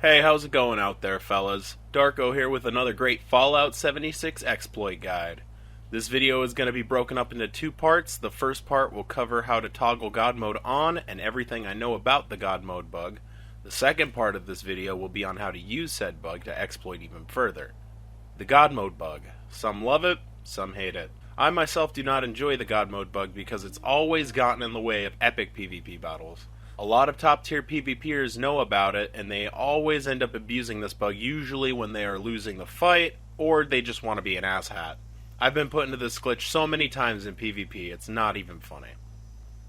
Hey, how's it going out there, fellas? Darko here with another great Fallout 76 exploit guide. This video is going to be broken up into two parts. The first part will cover how to toggle God mode on and everything I know about the God mode bug. The second part of this video will be on how to use said bug to exploit even further. The God mode bug. Some love it, some hate it. I myself do not enjoy the God mode bug because it's always gotten in the way of epic PvP battles. A lot of top tier PvPers know about it, and they always end up abusing this bug, usually when they are losing the fight, or they just want to be an asshat. I've been put into this glitch so many times in PvP, it's not even funny.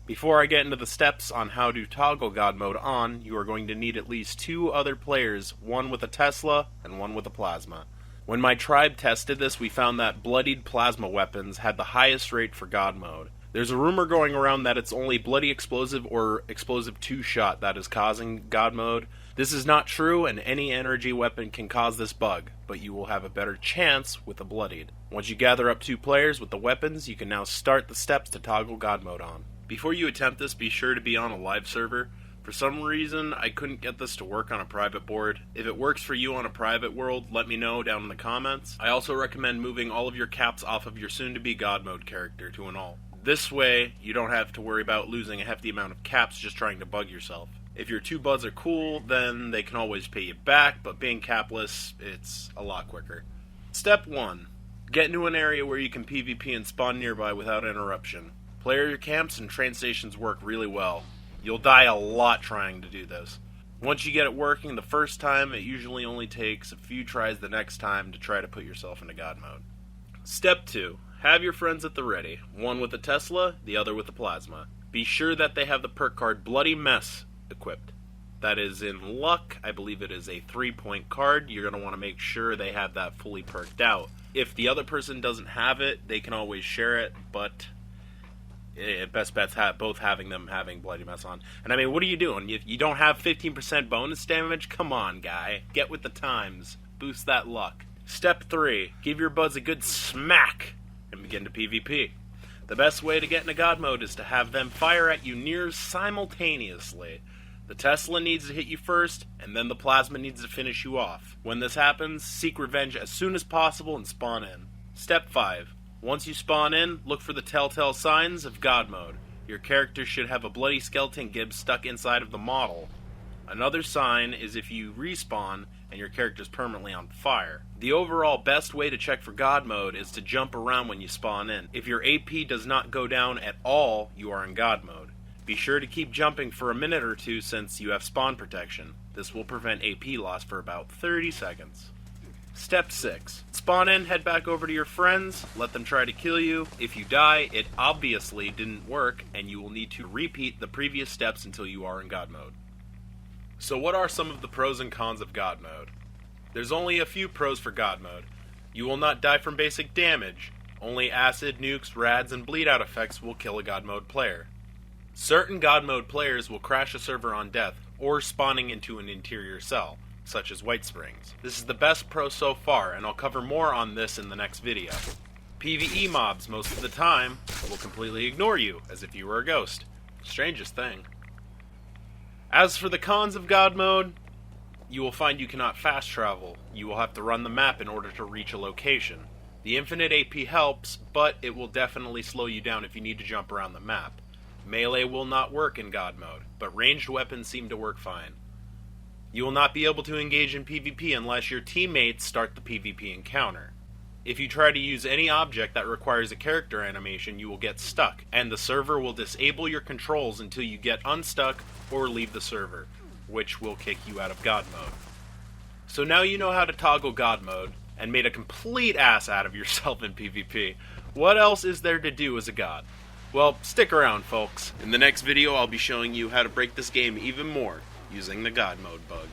Before I get into the steps on how to toggle God mode on, you are going to need at least two other players, one with a Tesla and one with a plasma. When my tribe tested this, we found that bloodied plasma weapons had the highest rate for God mode. There's a rumor going around that it's only bloody explosive or explosive two-shot that is causing God mode. This is not true, and any energy weapon can cause this bug, but you will have a better chance with a bloodied. Once you gather up two players with the weapons, you can now start the steps to toggle God mode on. Before you attempt this, be sure to be on a live server. For some reason, I couldn't get this to work on a private board. If it works for you on a private world, let me know down in the comments. I also recommend moving all of your caps off of your soon-to-be God mode character to an all. This way, you don't have to worry about losing a hefty amount of caps just trying to bug yourself. If your two buds are cool, then they can always pay you back, but being capless, it's a lot quicker. Step 1. Get into an area where you can PvP and spawn nearby without interruption. Player camps and train stations work really well. You'll die a lot trying to do this. Once you get it working the first time, it usually only takes a few tries the next time to try to put yourself into God mode. Step 2. Have your friends at the ready, one with a Tesla, the other with a plasma. Be sure that they have the perk card Bloody Mess equipped. That is in luck, I believe it is a 3-point card. You're going to want to make sure they have that fully perked out. If the other person doesn't have it, they can always share it, but best bet's both having Bloody Mess on. And I mean, what are you doing? If you don't have 15% bonus damage? Come on, guy. Get with the times. Boost that luck. Step 3. Give your buds a good smack and begin to PvP. The best way to get into God mode is to have them fire at you near simultaneously. The Tesla needs to hit you first, and then the plasma needs to finish you off. When this happens, seek revenge as soon as possible and spawn in. Step 5. Once you spawn in, look for the telltale signs of God mode. Your character should have a bloody skeleton gib stuck inside of the model. Another sign is if you respawn and your character is permanently on fire. The overall best way to check for God mode is to jump around when you spawn in. If your AP does not go down at all, you are in God mode. Be sure to keep jumping for a minute or two since you have spawn protection. This will prevent AP loss for about 30 seconds. Step 6. Spawn in, head back over to your friends, let them try to kill you. If you die, it obviously didn't work, and you will need to repeat the previous steps until you are in God mode. So what are some of the pros and cons of God mode? There's only a few pros for God mode. You will not die from basic damage. Only acid, nukes, rads, and bleed out effects will kill a God mode player. Certain God mode players will crash a server on death, or spawning into an interior cell, such as White Springs. This is the best pro so far, and I'll cover more on this in the next video. PvE mobs, most of the time, will completely ignore you, as if you were a ghost. Strangest thing. As for the cons of God mode, you will find you cannot fast travel. You will have to run the map in order to reach a location. The infinite AP helps, but it will definitely slow you down if you need to jump around the map. Melee will not work in God mode, but ranged weapons seem to work fine. You will not be able to engage in PvP unless your teammates start the PvP encounter. If you try to use any object that requires a character animation, you will get stuck, and the server will disable your controls until you get unstuck or leave the server, which will kick you out of God mode. So now you know how to toggle God mode, and made a complete ass out of yourself in PvP. What else is there to do as a god? Well, stick around, folks. In the next video, I'll be showing you how to break this game even more using the God mode bug.